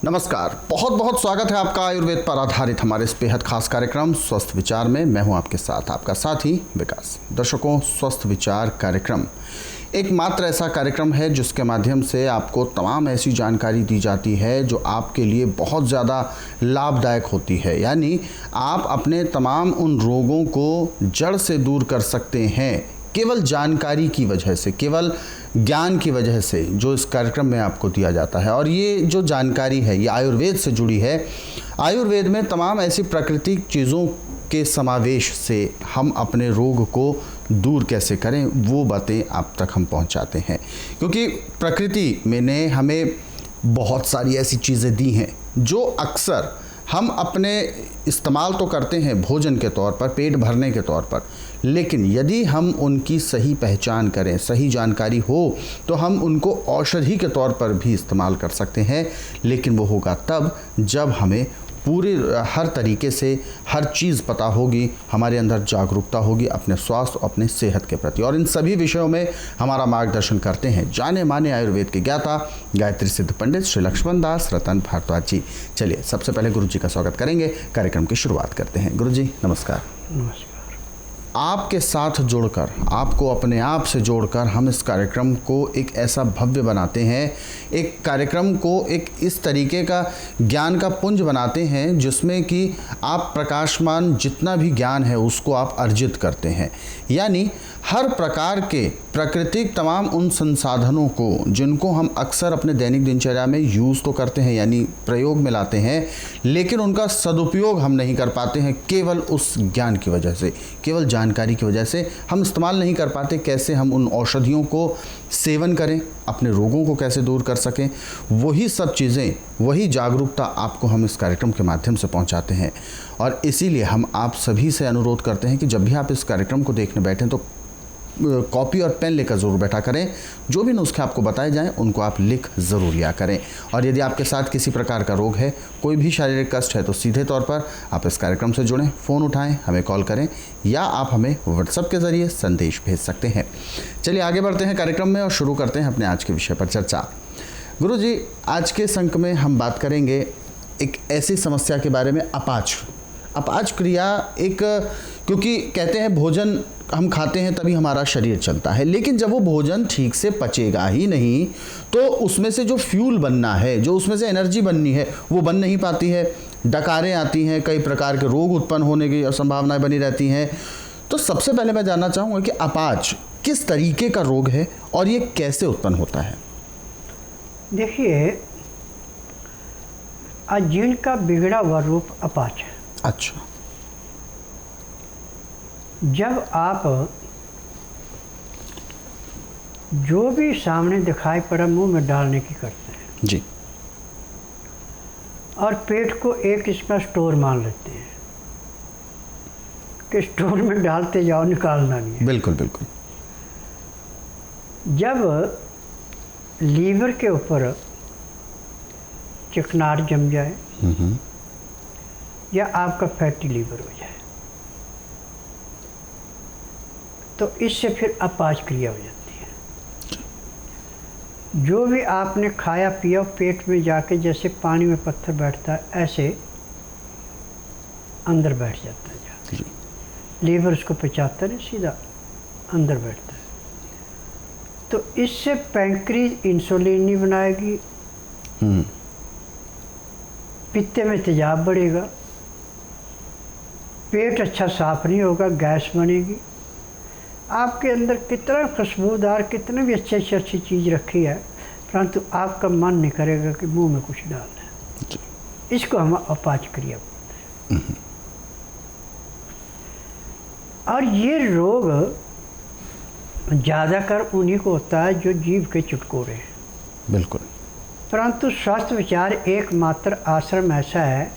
नमस्कार, बहुत बहुत स्वागत है आपका आयुर्वेद पर आधारित हमारे इस बेहद खास कार्यक्रम स्वस्थ विचार में। मैं हूं आपके साथ आपका साथी विकास। दर्शकों, स्वस्थ विचार कार्यक्रम एकमात्र ऐसा कार्यक्रम है जिसके माध्यम से आपको तमाम ऐसी जानकारी दी जाती है जो आपके लिए बहुत ज़्यादा लाभदायक होती है। यानी आप अपने तमाम उन रोगों को जड़ से दूर कर सकते हैं केवल जानकारी की वजह से, केवल ज्ञान की वजह से जो इस कार्यक्रम में आपको दिया जाता है। और ये जो जानकारी है ये आयुर्वेद से जुड़ी है। आयुर्वेद में तमाम ऐसी प्राकृतिक चीज़ों के समावेश से हम अपने रोग को दूर कैसे करें वो बातें आप तक हम पहुंचाते हैं, क्योंकि प्रकृति ने हमें बहुत सारी ऐसी चीज़ें दी हैं जो अक्सर हम अपने इस्तेमाल तो करते हैं भोजन के तौर पर, पेट भरने के तौर पर, लेकिन यदि हम उनकी सही पहचान करें, सही जानकारी हो, तो हम उनको औषधि के तौर पर भी इस्तेमाल कर सकते हैं। लेकिन वो होगा तब जब हमें पूरे हर तरीके से हर चीज़ पता होगी, हमारे अंदर जागरूकता होगी अपने स्वास्थ्य और अपने सेहत के प्रति। और इन सभी विषयों में हमारा मार्गदर्शन करते हैं जाने माने आयुर्वेद के ज्ञाता गायत्री सिद्ध पंडित श्री लक्ष्मण दास रतन भारद्वाज जी। चलिए सबसे पहले गुरु जी का स्वागत करेंगे, कार्यक्रम की शुरुआत करते हैं। गुरु जी नमस्कार। नमस्कार। आपके साथ जुड़कर, आपको अपने आप से जोड़कर हम इस कार्यक्रम को एक ऐसा भव्य बनाते हैं, एक कार्यक्रम को एक इस तरीके का ज्ञान का पुंज बनाते हैं जिसमें कि आप प्रकाशमान जितना भी ज्ञान है उसको आप अर्जित करते हैं। यानी हर प्रकार के प्राकृतिक तमाम उन संसाधनों को जिनको हम अक्सर अपने दैनिक दिनचर्या में यूज़ तो करते हैं, यानी प्रयोग में लाते हैं, लेकिन उनका सदुपयोग हम नहीं कर पाते हैं केवल उस ज्ञान की वजह से, केवल जानकारी की वजह से हम इस्तेमाल नहीं कर पाते। कैसे हम उन औषधियों को सेवन करें, अपने रोगों को कैसे दूर कर सकें, वही सब चीज़ें, वही जागरूकता आपको हम इस कार्यक्रम के माध्यम से पहुंचाते हैं। और इसीलिए हम आप सभी से अनुरोध करते हैं कि जब भी आप इस कार्यक्रम को देखने बैठें तो कॉपी और पेन लेकर ज़रूर बैठा करें। जो भी नुस्खे आपको बताए जाएं उनको आप लिख ज़रूर लिया करें। और यदि आपके साथ किसी प्रकार का रोग है, कोई भी शारीरिक कष्ट है, तो सीधे तौर पर आप इस कार्यक्रम से जुड़ें, फ़ोन उठाएं, हमें कॉल करें या आप हमें व्हाट्सएप के ज़रिए संदेश भेज सकते हैं। चलिए आगे बढ़ते हैं कार्यक्रम में और शुरू करते हैं अपने आज के विषय पर चर्चा। गुरु जी, आज के इस अंक में हम बात करेंगे एक ऐसी समस्या के बारे में, अपाच क्रिया। एक, क्योंकि कहते हैं भोजन हम खाते हैं तभी हमारा शरीर चलता है, लेकिन जब वो भोजन ठीक से पचेगा ही नहीं तो उसमें से जो फ्यूल बनना है, जो उसमें से एनर्जी बननी है, वो बन नहीं पाती है। डकारें आती हैं, कई प्रकार के रोग उत्पन्न होने की संभावनाएं बनी रहती हैं। तो सबसे पहले मैं जानना चाहूँगा कि अपाच किस तरीके का रोग है और ये कैसे उत्पन्न होता है? देखिए, अजीर्ण का बिगड़ा हुआ रूप अपाच है। अच्छा। जब आप जो भी सामने दिखाई पड़ा मुंह में डालने की करते हैं जी, और पेट को एक इसका स्टोर मान लेते हैं कि स्टोर में डालते जाओ, निकालना नहीं है। बिल्कुल बिल्कुल। जब लीवर के ऊपर चिकनाहट जम जाए या आपका फैटी लीवर हो जाए तो इससे फिर अपाच क्रिया हो जाती है। जो भी आपने खाया पिया पेट में जाके जैसे पानी में पत्थर बैठता है, ऐसे अंदर बैठ जाता है जाके। लीवर उसको पचाता नहीं, सीधा अंदर बैठता है। तो इससे पैंक्रीज इंसुलिन नहीं बनाएगी, पित्ते में तेजाब बढ़ेगा, पेट अच्छा साफ नहीं होगा, गैस बनेगी। आपके अंदर कितना खुशबूदार, कितने भी अच्छी चीज़ रखी है, परंतु आपका मन नहीं करेगा कि मुंह में कुछ डालना है। इसको हम अपाच क्रिया बोलते हैं। और ये रोग ज़्यादातर उन्हीं को होता है जो जीभ के चुटकुरे हैं। बिल्कुल। परंतु स्वास्थ्य विचार एकमात्र आश्रम ऐसा है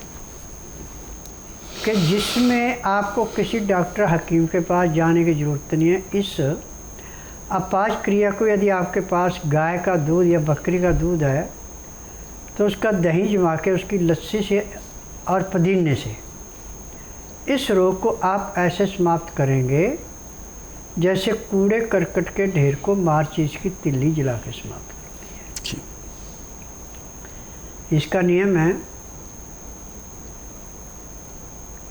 कि जिसमें आपको किसी डॉक्टर हकीम के पास जाने की ज़रूरत नहीं है। इस अपाच क्रिया को यदि आपके पास गाय का दूध या बकरी का दूध है तो उसका दही जमा के उसकी लस्सी से और पुदीने से इस रोग को आप ऐसे समाप्त करेंगे जैसे कूड़े करकट के ढेर को मार चीज़ की तिल्ली जला के समाप्त करती है। इसका नियम है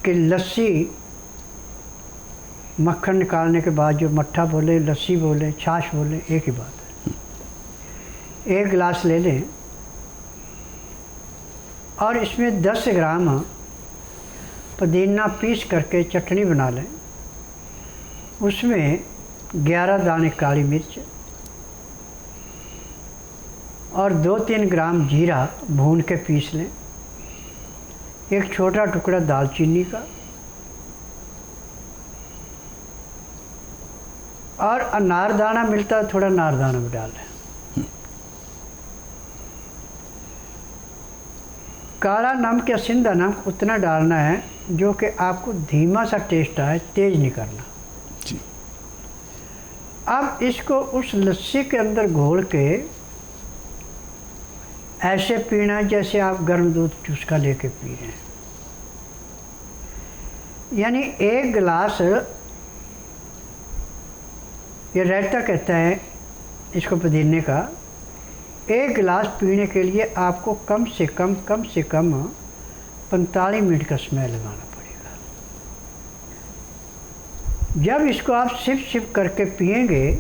कि लस्सी मक्खन निकालने के बाद जो मट्ठा बोले, लस्सी बोले, छाछ बोले, एक ही बात है। 1 गिलास ले लें और इसमें 10 ग्राम पुदीना पीस करके चटनी बना लें। उसमें 11 दाने काली मिर्च और 2-3 ग्राम जीरा भून के पीस लें। एक छोटा टुकड़ा दालचीनी का और अनारदाना मिलता है, थोड़ा अनारदाना भी डाल लें। काला नमक या सिंधा नमक उतना डालना है जो कि आपको धीमा सा टेस्ट आए, तेज नहीं करना जी। अब इसको उस लस्सी के अंदर घोल के ऐसे पीना जैसे आप गर्म दूध चुस्का लेके पी रहे हैं। यानी 1 गिलास, ये रायता कहते हैं इसको पुदीने का, 1 गिलास पीने के लिए आपको कम से कम 45 मिनट का समय लगाना पड़ेगा। जब इसको आप सिप सिप करके पिएंगे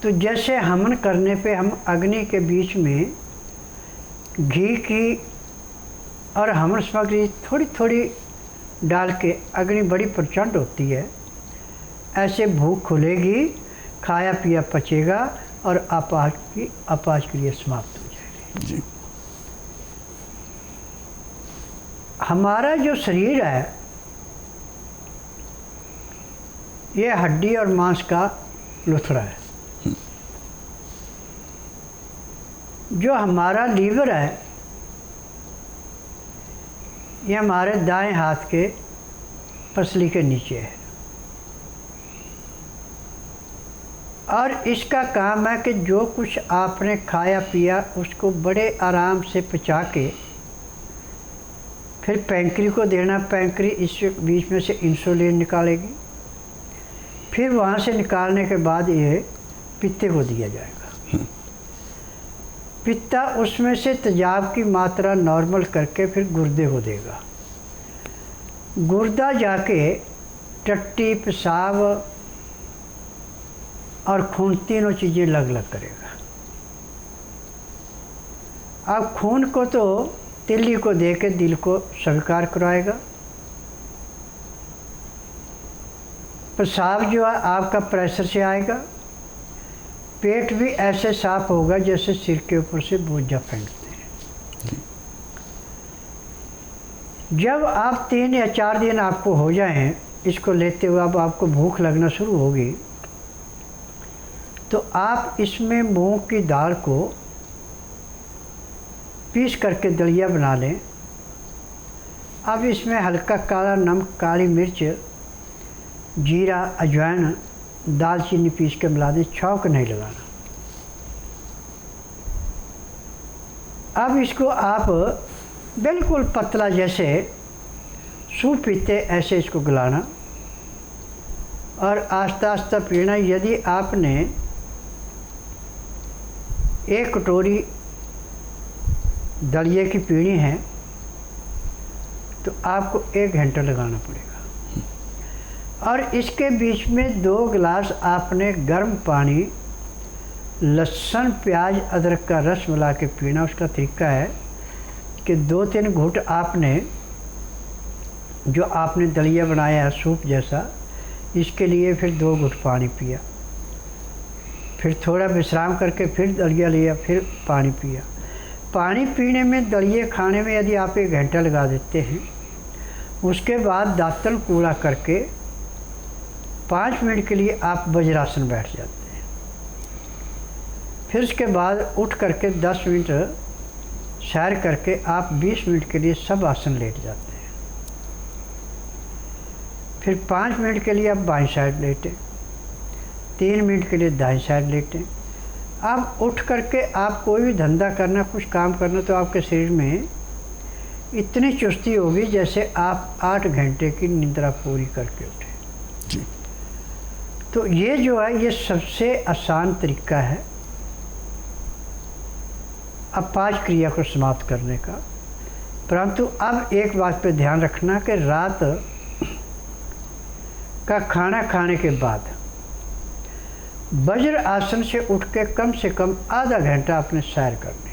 तो जैसे हमन करने पे हम अग्नि के बीच में घी की और हवन सामग्री थोड़ी थोड़ी डाल के, अग्नि बड़ी प्रचंड होती है, ऐसे भूख खुलेगी, खाया पिया पचेगा और अपाच क्रिया समाप्त हो जाएगी जी। हमारा जो शरीर है ये हड्डी और मांस का लुथड़ा है। जो हमारा लीवर है ये हमारे दाएं हाथ के पसली के नीचे है और इसका काम है कि जो कुछ आपने खाया पिया उसको बड़े आराम से पचा के फिर पैंक्री को देना। पैंक्री इस बीच में से इंसुलिन निकालेगी, फिर वहाँ से निकालने के बाद ये पित्ते को दिया जाएगा। पित्ता उसमें से तेजाब की मात्रा नॉर्मल करके फिर गुर्दे को देगा। गुर्दा जाके टट्टी, पेशाब और खून तीनों चीज़ें अलग अलग करेगा। अब खून को तो तिल्ली को दे के दिल को स्वीकार कराएगा। पेशाब जो है आपका प्रेशर से आएगा। पेट भी ऐसे साफ होगा जैसे सिर के ऊपर से बोझा फेंकते हैं। जब आप 3 या 4 दिन आपको हो जाएं इसको लेते हुए, अब आपको भूख लगना शुरू होगी तो आप इसमें मूंग की दाल को पीस करके दलिया बना लें। अब इसमें हल्का काला नमक, काली मिर्च, जीरा, अजवाइन, दालचीनी पीस के मिला दें। छौंक नहीं लगाना। अब इसको आप बिल्कुल पतला जैसे सूप पीते ऐसे इसको गलाना और आस्ता आस्ता पीना। यदि आपने 1 कटोरी दलिए की पीनी है तो आपको 1 घंटा लगाना पड़ेगा और इसके बीच में 2 गिलास आपने गर्म पानी, लहसुन, प्याज, अदरक का रस मिला के पीना। उसका तरीका है कि 2-3 घूंट आपने जो आपने दलिया बनाया है सूप जैसा, इसके लिए फिर 2 घूंट पानी पिया, फिर थोड़ा विश्राम करके फिर दलिया लिया, फिर पानी पिया। पानी पीने में, दलिए खाने में यदि आप 1 घंटा लगा देते हैं, उसके बाद दातन कूड़ा करके 5 मिनट के लिए आप वज्रासन बैठ जाते हैं। फिर उसके बाद उठ करके 10 मिनट सैर करके आप 20 मिनट के लिए सब आसन लेट जाते हैं। फिर 5 मिनट के लिए आप बाईं साइड लेटें, 3 मिनट के लिए दाईं साइड लेटें। अब उठ करके आप कोई भी धंधा करना, कुछ काम करना, तो आपके शरीर में इतनी चुस्ती होगी जैसे आप 8 घंटे की निद्रा पूरी करके उठे जी। तो ये जो है ये सबसे आसान तरीका है। अपाच क्रिया को समाप्त करने का। परंतु अब एक बात पे ध्यान रखना कि रात का खाना खाने के बाद वज्र आसन से उठ के कम से कम आधा घंटा अपने सैर करनी,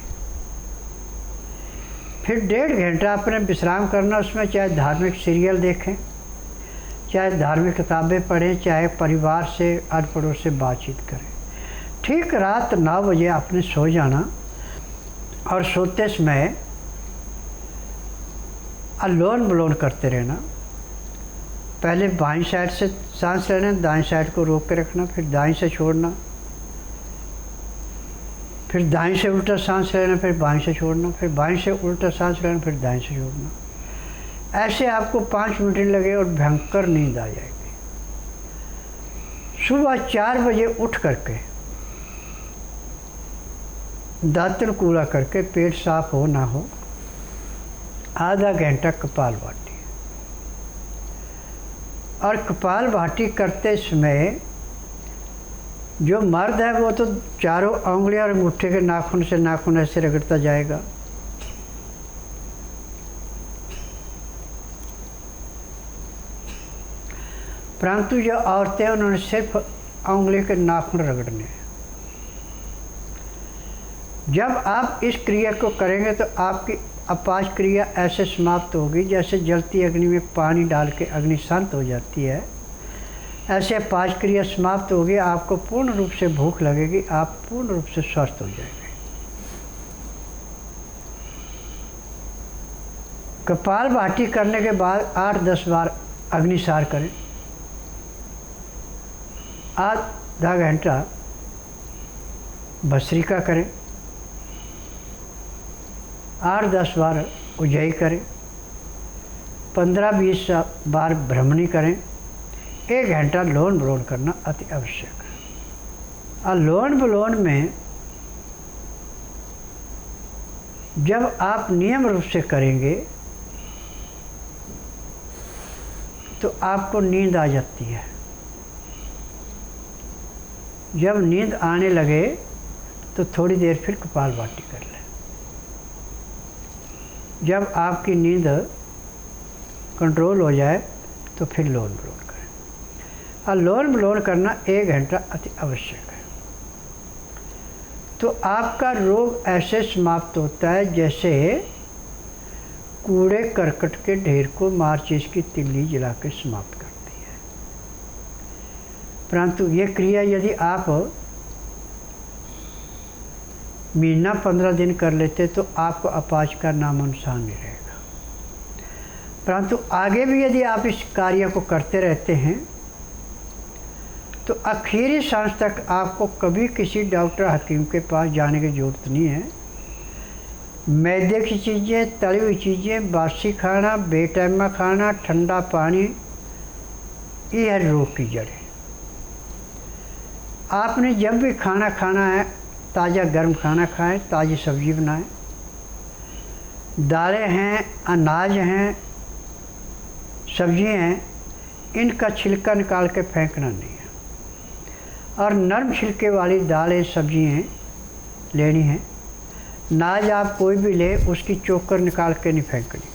फिर 1.5 घंटा अपने विश्राम करना। उसमें चाहे धार्मिक सीरियल देखें, चाहे धार्मिक किताबें पढ़ें, चाहे परिवार से अड़ पड़ोस से बातचीत करें। ठीक रात 9 बजे आपने सो जाना और सोते समय अलोन विलोन करते रहना। पहले बाईं साइड से सांस लेना, दाईं साइड को रोक के रखना, फिर दाईं से छोड़ना, फिर दाईं से उल्टा सांस लेना, फिर बाईं से छोड़ना, फिर बाईं से उल्टा सांस लेना, फिर दाईं से छोड़ना। ऐसे आपको 5 मिनट लगे और भयंकर नींद आ जाएगी। सुबह 4 बजे उठ करके दांतन कूड़ा करके, पेट साफ हो ना हो, आधा घंटा कपालभाति। और कपालभाति करते समय जो मर्द है वो तो चारों उंगलियां और अंगूठे के नाखून से नाखून ऐसे रगड़ता जाएगा। परंतु जो औरतें उन्होंने सिर्फ उंगली के नाखून रगड़ने हैं। जब आप इस क्रिया को करेंगे तो आपकी अपाच क्रिया ऐसे समाप्त होगी जैसे जलती अग्नि में पानी डाल के अग्नि शांत हो जाती है। ऐसे अपाच क्रिया समाप्त होगी, आपको पूर्ण रूप से भूख लगेगी, आप पूर्ण रूप से स्वस्थ हो जाएंगे। कपालभाति करने के बाद 8-10 बार अग्निसार करें। आधा घंटा भस्त्रिका करें, 8-10 बार उज्जयी करें, 15-20 बार भ्रमणी करें, 1 घंटा लोन विलोन करना अति आवश्यक है। और लोन विलोन में जब आप नियम रूप से करेंगे तो आपको नींद आ जाती है। जब नींद आने लगे तो थोड़ी देर फिर कपालभाति कर लें। जब आपकी नींद कंट्रोल हो जाए तो फिर लोन विलोन करें। और लोन विलोन करना 1 घंटा अति आवश्यक है। तो आपका रोग ऐसे समाप्त होता है जैसे कूड़े करकट के ढेर को माचिस की तिल्ली जला के समाप्त करती है। परंतु ये क्रिया यदि आप महीना 15 दिन कर लेते तो आपको अपाच का नामो निशान नहीं रहेगा। परंतु आगे भी यदि आप इस कार्य को करते रहते हैं तो आखिरी सांस तक आपको कभी किसी डॉक्टर हकीम के पास जाने की ज़रूरत नहीं है। मैदे की चीज़ें, तली हुई चीज़ें, बासी खाना, बेटाइमा खाना, ठंडा पानी, ये है रोग की जड़ है। आपने जब भी खाना खाना है ताज़ा गर्म खाना खाएं, ताज़ी सब्ज़ी बनाएं। दालें हैं, अनाज हैं, सब्जियां हैं, इनका छिलका निकाल के फेंकना नहीं है। और नरम छिलके वाली दालें सब्जियां लेनी हैं। अनाज आप कोई भी ले उसकी चोकर निकाल के नहीं फेंकनी,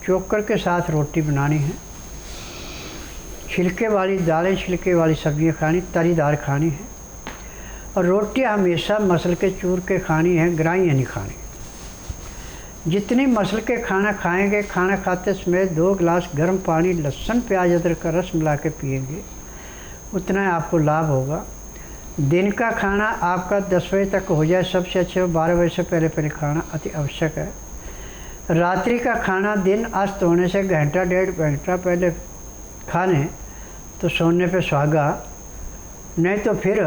चोकर के साथ रोटी बनानी है। छिलके वाली दालें, छिलके वाली सब्जियां खानी, तरीदार खानी है। और रोटियां हमेशा मसल के चूर के खानी है, ग्राइयाँ नहीं खानी। जितनी मसल के खाना खाएंगे, खाना खाते समय 2 गिलास गर्म पानी, लहसुन प्याज अदरक का रस मिला के पिएंगे, उतना आपको लाभ होगा। दिन का खाना आपका 10 बजे तक हो जाए सबसे अच्छे, 12 बजे से पहले खाना अति आवश्यक है। रात्रि का खाना दिन अस्त होने से घंटा 1.5 घंटा पहले खा लें तो सोने पे सुहागा, नहीं तो फिर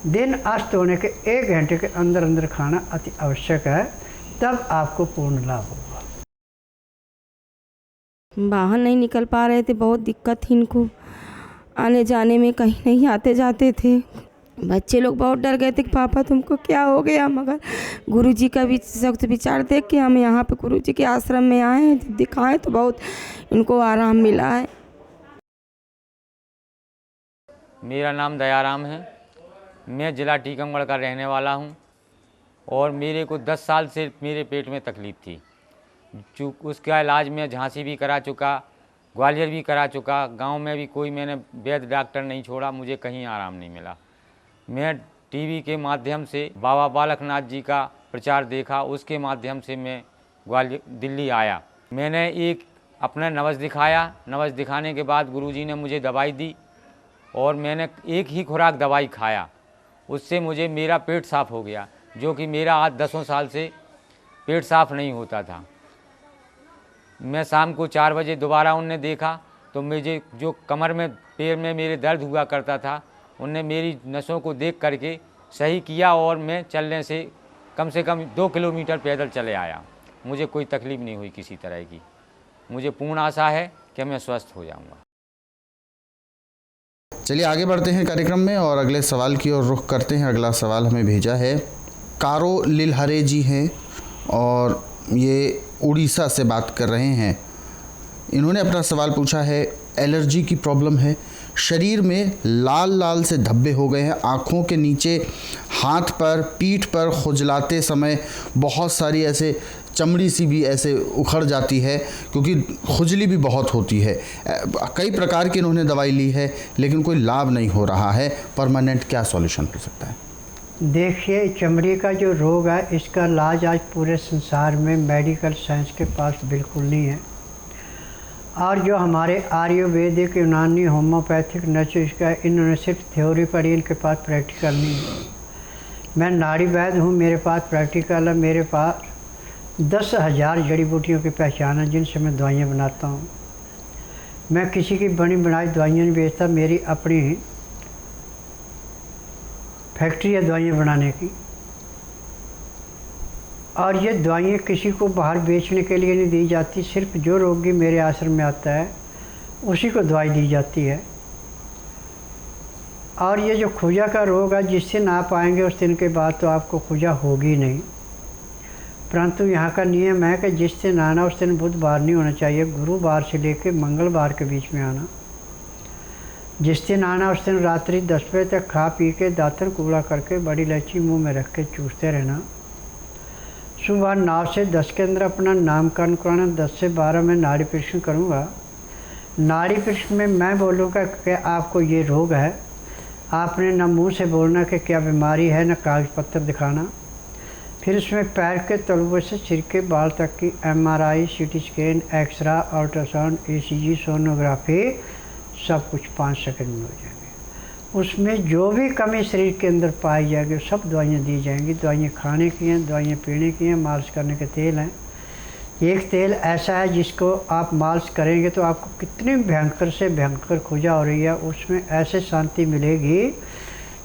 दिन अस्त होने के 1 घंटे के अंदर अंदर खाना अति आवश्यक है, तब आपको पूर्ण लाभ होगा। बाहर नहीं निकल पा रहे थे, बहुत दिक्कत थी इनको आने जाने में, कहीं नहीं आते जाते थे। बच्चे लोग बहुत डर गए थे कि पापा तुमको क्या हो गया, मगर गुरुजी का भी सख्त विचार देख के हम यहाँ पे गुरुजी के आश्रम में आए हैं। जब दिखाए तो बहुत इनको आराम मिला है। मेरा नाम दयाराम है। मैं ज़िला टीकमगढ़ का रहने वाला हूँ। और मेरे को 10 साल से मेरे पेट में तकलीफ़ थी। उसका इलाज मैं झांसी भी करा चुका, ग्वालियर भी करा चुका, गांव में भी कोई मैंने वैद्य डॉक्टर नहीं छोड़ा, मुझे कहीं आराम नहीं मिला। मैं टीवी के माध्यम से बाबा बालकनाथ जी का प्रचार देखा, उसके माध्यम से मैं ग्वालियर दिल्ली आया। मैंने एक अपना नवस दिखाया, नवस दिखाने के बाद गुरुजी ने मुझे दवाई दी और मैंने एक ही खुराक दवाई खाया, उससे मुझे मेरा पेट साफ़ हो गया, जो कि मेरा आज 10 साल से पेट साफ़ नहीं होता था। मैं शाम को 4 बजे दोबारा उनने देखा तो मुझे जो कमर में पैर में मेरे दर्द हुआ करता था, उनने मेरी नसों को देख करके सही किया और मैं चलने से कम 2 किलोमीटर पैदल चले आया। मुझे कोई तकलीफ़ नहीं हुई किसी तरह की। मुझे पूर्ण आशा है कि मैं स्वस्थ हो जाऊंगा। चलिए आगे बढ़ते हैं कार्यक्रम में और अगले सवाल की ओर रुख करते हैं। अगला सवाल हमें भेजा है कारो लिलहरे जी हैं और ये उड़ीसा से बात कर रहे हैं। इन्होंने अपना सवाल पूछा है, एलर्जी की प्रॉब्लम है, शरीर में लाल लाल से धब्बे हो गए हैं, आँखों के नीचे, हाथ पर, पीठ पर खुजलाते समय बहुत सारी ऐसे चमड़ी सी भी ऐसे उखड़ जाती है, क्योंकि खुजली भी बहुत होती है। कई प्रकार की इन्होंने दवाई ली है लेकिन कोई लाभ नहीं हो रहा है। परमानेंट क्या सॉल्यूशन हो सकता है? देखिए, चमड़ी का जो रोग है इसका इलाज आज पूरे संसार में मेडिकल साइंस के पास बिल्कुल नहीं है। और जो हमारे आयुर्वेदिक, यूनानी, होम्योपैथिक, नेचुरल, इन्होंने सिर्फ थ्योरी पढ़ी, इनके पास प्रैक्टिकल नहीं है। मैं नाड़ी वैद्य हूँ, मेरे पास प्रैक्टिकल है। मेरे पास 10,000 जड़ी बूटियों की पहचान है जिनसे मैं दवाइयाँ बनाता हूँ। मैं किसी की बनी बनाई दवाइयाँ नहीं बेचता, मेरी अपनी फैक्ट्री है दवाइयाँ बनाने की। और ये दवाइयाँ किसी को बाहर बेचने के लिए नहीं दी जाती, सिर्फ जो रोगी मेरे आश्रम में आता है उसी को दवाई दी जाती है। और ये जो खुजा का रोग है, जिस दिन आप आएंगे उस दिन के बाद तो आपको खुजा होगी नहीं, परंतु यहाँ का नियम है कि जिस दिन आना उस दिन बुधवार नहीं होना चाहिए, गुरुवार से लेकर मंगलवार के बीच में आना। जिस दिन आना उस दिन रात्रि 10 बजे तक खा पी के दातन कूड़ा करके बड़ी इलायची मुंह में रख के चूसते रहना। सुबह 9 से 10 के अंदर अपना नामकरण कराना। 10 से 12 में नाड़ी परीक्षण करूँगा। नाड़ी परीक्षण में मैं बोलूँगा कि आपको ये रोग है, आपने न मुँह से बोलना कि क्या बीमारी है, न कागज पत्र दिखाना। फिर उसमें पैर के तलुए से सिर के बाल तक की MRI, CT scan, x ray, ultrasound, ECG, sonography सब कुछ 5 सेकंड में हो जाएंगे। उसमें जो भी कमी शरीर के अंदर पाई जाएगी सब दवाइयाँ दी जाएंगी। दवाइयाँ खाने की हैं, दवाइयाँ पीने की हैं, मालिश करने के तेल हैं। एक तेल ऐसा है जिसको आप मालिश करेंगे तो आपको कितनी भयंकर से भयंकर खुजा हो रही है उसमें ऐसे शांति मिलेगी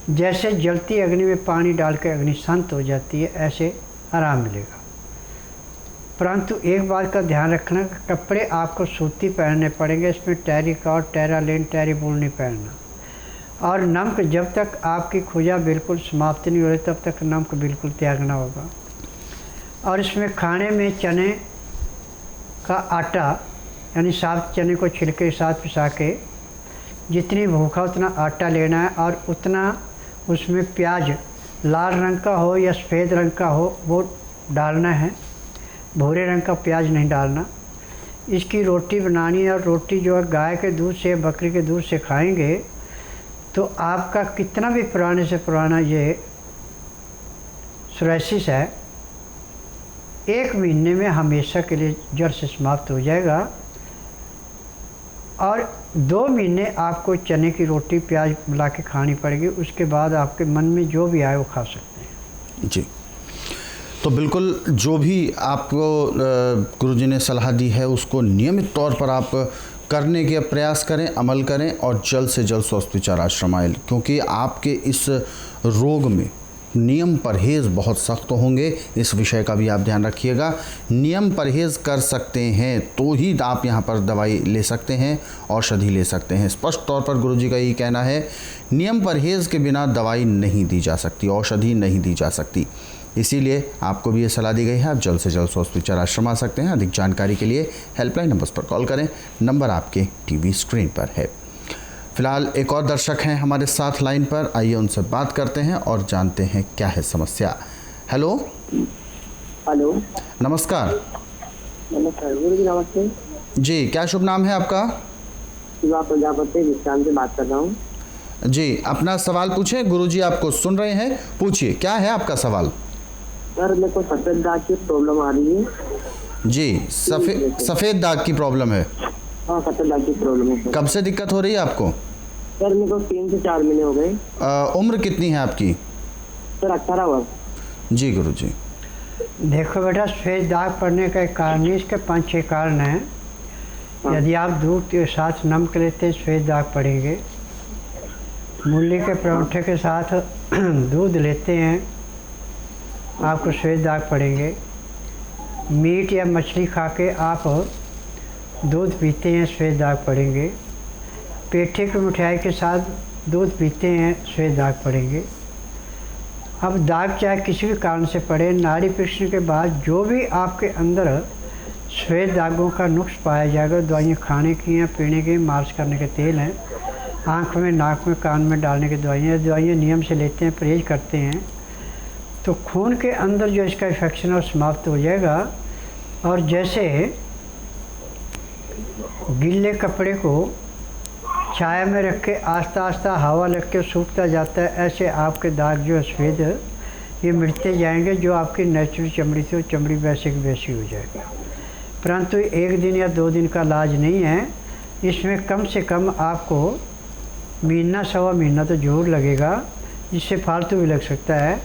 जैसे जलती अग्नि में पानी डाल के अग्नि शांत हो जाती है, ऐसे आराम मिलेगा। परंतु एक बात का ध्यान रखना, कपड़े आपको सूती पहनने पड़ेंगे, इसमें टेरिकॉट, टेरालिन, टेरीबूल नहीं पहनना। और नमक जब तक आपकी खुजा बिल्कुल समाप्त नहीं हो रही तब तक नमक बिल्कुल त्यागना होगा। और इसमें खाने में चने का आटा यानी साफ चने को छिलके के साथ पिसा के जितनी भूखा उतना आटा लेना है और उतना उसमें प्याज लाल रंग का हो या सफ़ेद रंग का हो वो डालना है, भूरे रंग का प्याज नहीं डालना। इसकी रोटी बनानी है और रोटी जो है गाय के दूध से, बकरी के दूध से खाएंगे तो आपका कितना भी पुराने से पुराना ये सोराइसिस है 1 महीने में हमेशा के लिए जड़ से समाप्त हो जाएगा। और 2 महीने आपको चने की रोटी प्याज मिला के खानी पड़ेगी, उसके बाद आपके मन में जो भी आए वो खा सकते हैं। जी, तो बिल्कुल जो भी आपको गुरुजी ने सलाह दी है उसको नियमित तौर पर आप करने के प्रयास करें, अमल करें और जल्द से जल्द स्वस्थ विचार आश्रम आए, क्योंकि आपके इस रोग में नियम परहेज़ बहुत सख्त होंगे। इस विषय का भी आप ध्यान रखिएगा। नियम परहेज़ कर सकते हैं तो ही आप यहाँ पर दवाई ले सकते हैं, औषधि ले सकते हैं। स्पष्ट तौर पर गुरुजी का यही कहना है, नियम परहेज़ के बिना दवाई नहीं दी जा सकती, औषधि नहीं दी जा सकती। इसीलिए आपको भी ये सलाह दी गई है, आप जल्द से जल्द स्वस्थ विचार आश्रम आ सकते हैं। अधिक जानकारी के लिए हेल्पलाइन नंबर्स पर कॉल करें, नंबर आपके टीवी स्क्रीन पर है। फिलहाल एक और दर्शक हैं हमारे साथ लाइन पर, आइए उनसे बात करते हैं और जानते हैं क्या है समस्या। हेलो। हेलो। नमस्कार। नमस्कार गुरु जी, नमस्ते जी, क्या शुभ नाम है आपका? शिवा प्रजापति विश्राम से बात कर रहा हूँ। जी, अपना सवाल पूछें, गुरुजी आपको सुन रहे हैं, पूछिए क्या है आपका सवाल? सर मेरे को सफेद दाग की प्रॉब्लम आ रही है। जी, सफ़ेद दाग की प्रॉब्लम है। हाँ, सफेद दाग की प्रॉब्लम है। कब से दिक्कत हो रही है आपको? सर मेरे को 3 से 4 महीने हो गए। उम्र कितनी है आपकी? सर 18 वर्ष। जी गुरुजी। देखो बेटा, सफ़ेद दाग पड़ने का एक कारण नहीं, इसके 5-6 कारण हैं। यदि आप दूध के साथ नमक लेते हैं सफ़ेद दाग पड़ेंगे। मूली के परांठे के साथ दूध लेते हैं, आपको सफ़ेद दाग पड़ेंगे। मीट या मछली खा के आप दूध पीते हैं, सफ़ेद दाग पड़ेंगे। पेठे की मिठाई के साथ दूध पीते हैं, सफ़ेद दाग पड़ेंगे। अब दाग चाहे किसी भी कारण से पड़े, नाड़ी परीक्षण के बाद जो भी आपके अंदर सफ़ेद दागों का नुक्स पाया जाएगा, दवाइयाँ खाने की हैं, पीने की, मालिश करने के तेल हैं, आँख में, नाक में, कान में डालने की दवाइयाँ नियम से लेते हैं, परहेज करते हैं, तो खून के अंदर जो इसका इन्फेक्शन है वो समाप्त हो जाएगा। और जैसे गीले कपड़े को छाया में रख के आस्ता आस्ता हवा लग के सूखता जाता है, ऐसे आपके दाग जो है सफ़ेद ये मिटते जाएंगे। जो आपकी नेचुरल चमड़ी थी वो चमड़ी वैसे की वैसी हो जाएगी। परंतु 1 दिन या 2 दिन का इलाज नहीं है, इसमें कम से कम आपको महीना सवा महीना तो जरूर लगेगा, जिससे फालतू भी लग सकता है।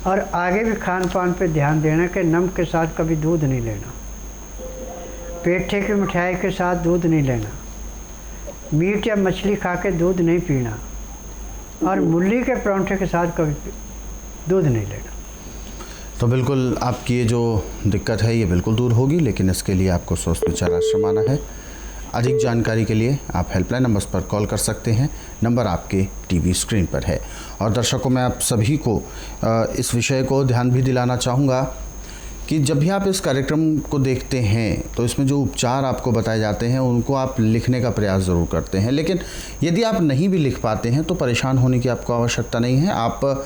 और आगे भी खान पान पे ध्यान देना कि नमक के साथ कभी दूध नहीं लेना, पेठे की मिठाई के साथ दूध नहीं लेना, मीट या मछली खा के दूध नहीं पीना, और मूली के परांठे के साथ कभी दूध नहीं लेना। तो बिल्कुल आपकी ये जो दिक्कत है ये बिल्कुल दूर होगी, लेकिन इसके लिए आपको स्वस्थ विचार आश्रम आना है। अधिक जानकारी के लिए आप हेल्पलाइन नंबर्स पर कॉल कर सकते हैं, नंबर आपके टीवी स्क्रीन पर है। और दर्शकों, मैं आप सभी को इस विषय को ध्यान भी दिलाना चाहूँगा कि जब भी आप इस कार्यक्रम को देखते हैं तो इसमें जो उपचार आपको बताए जाते हैं उनको आप लिखने का प्रयास ज़रूर करते हैं, लेकिन यदि आप नहीं भी लिख पाते हैं तो परेशान होने की आपको आवश्यकता नहीं है। आप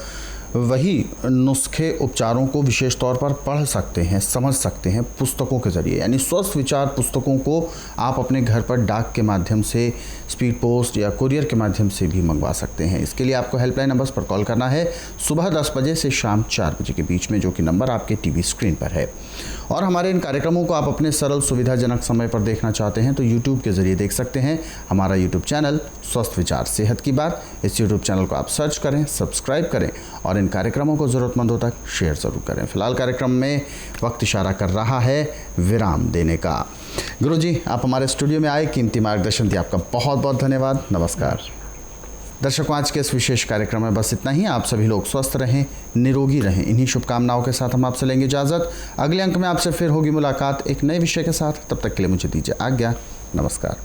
वही नुस्खे उपचारों को विशेष तौर पर पढ़ सकते हैं, समझ सकते हैं पुस्तकों के ज़रिए, यानी स्वस्थ विचार पुस्तकों को आप अपने घर पर डाक के माध्यम से, स्पीड पोस्ट या कुरियर के माध्यम से भी मंगवा सकते हैं। इसके लिए आपको हेल्पलाइन नंबर्स पर कॉल करना है सुबह 10 बजे से शाम 4 बजे के बीच में, जो कि नंबर आपके टीवी स्क्रीन पर है। और हमारे इन कार्यक्रमों को आप अपने सरल सुविधाजनक समय पर देखना चाहते हैं तो यूट्यूब के ज़रिए देख सकते हैं। हमारा यूट्यूब चैनल स्वस्थ विचार सेहत की बात, इस यूट्यूब चैनल को आप सर्च करें, सब्सक्राइब करें और इन कार्यक्रमों को ज़रूरतमंदों तक शेयर ज़रूर करें। फिलहाल कार्यक्रम में वक्त इशारा कर रहा है विराम देने का। गुरुजी, आप हमारे स्टूडियो में आए, कीमती मार्गदर्शन दिया, आपका बहुत बहुत धन्यवाद। नमस्कार। दर्शकों, आज के इस विशेष कार्यक्रम में बस इतना ही। आप सभी लोग स्वस्थ रहें, निरोगी रहें, इन्हीं शुभकामनाओं के साथ हम आपसे लेंगे इजाज़त। अगले अंक में आपसे फिर होगी मुलाकात एक नए विषय के साथ। तब तक के लिए मुझे दीजिए आज्ञा। नमस्कार।